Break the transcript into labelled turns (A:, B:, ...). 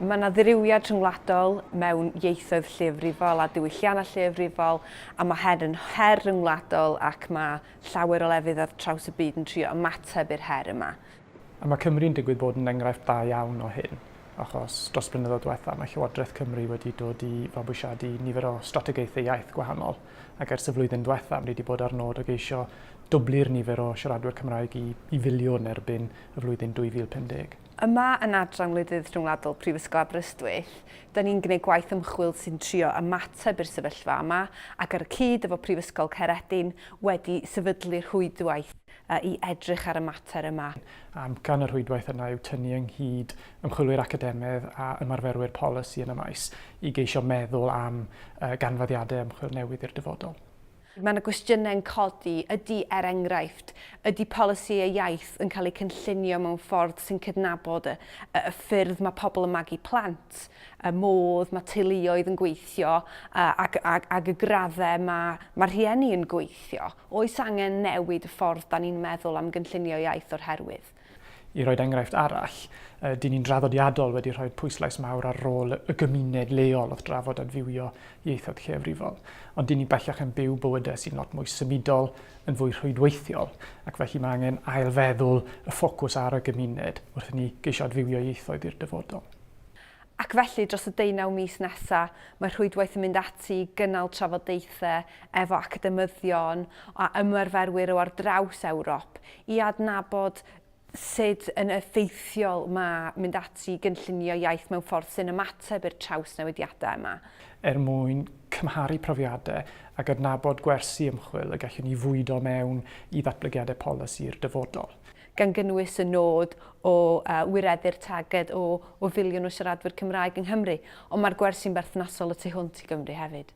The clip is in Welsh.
A: Mae yna ddirywiad rhyngwladol mewn ieithoedd lleafrifol a diwylliannau lleafrifol, a mae hyn yn her rhyngwladol ac mae llawer o lefydd ar traws y byd yn trio ymateb i'r her yma.
B: A mae Cymru'n digwydd bod yn enghraifft da iawn o hyn, achos dros blynyddoedd diwethaf mae Llywodraeth Cymru wedi dod i fabwysiadu nifer o strategaethau iaith gwahanol, ac ers y flwyddyn diwethaf wedi bod ar nod o geisio dwblu'r nifer o siaradwyr Cymraeg i filiwn erbyn y flwyddyn 2050.
A: Yma yn adran wledydd rhyngwladol Prifysgol Aberystwyth, da ni'n gwneud gwaith ymchwil sy'n trio ymateb i'r sefyllfa yma, ac ar y cyd efo Prifysgol Caeredin wedi sefydlu'r rhwydwaith i edrych ar y mater yma.
B: Gan y rhwydwaith yna yw tynnu ynghyd ymchwilwyr academaidd a ymarferwyr polisi yn y maes i geisio meddwl am ganfyddiadau ymchwil newydd i'r dyfodol.
A: Mae yna gwestiynau'n codi ydy enghraifft, ydy polisïau iaith yn cael eu cynllunio mewn ffordd sy'n cydnabod y ffyrdd mae pobl yn magu plant, y modd mae teuluoedd yn gweithio ac y graddau mae rhieni yn gweithio. Oes angen newid y ffordd da ni'n meddwl am gynllunio iaith o'r herwydd?
B: I roed enghraifft arall, dyn ni'n draddodiadol wedi rhoi pwyslais mawr ar rôl y gymuned leol wrth drafod adfywio ieithoedd lleafrifol. Ond dyn ni bellach yn byw bywydau sy'n lot mwy symudol, yn fwy rhwydweithiol, ac felly mae angen ailfeddwl y ffocws ar y gymuned wrth i ni geisio adfywio ieithoedd i'r dyfodol.
A: Ac felly, dros y 19 mis nesaf, mae rhwydwaith yn mynd ati i gynnal trafodaethau efo academyddion a ymarferwyr o ar draws Ewrop i adnabod sut yn effeithiol mae mynd ati gynllunio iaith mewn ffordd sy'n ymateb i'r traws newidiadau yma.
B: Mwyn cymharu profiadau ac adnabod gwersi ymchwil y gallwn ni fwydo mewn i ddatblygiadau polisi'r dyfodol.
A: Gan gynnwys y nod o wireddu'r targed o filiwn o siaradwyr Cymraeg yng Nghymru, ond mae'r gwersi'n berthnasol y tu hwnt i Gymru hefyd.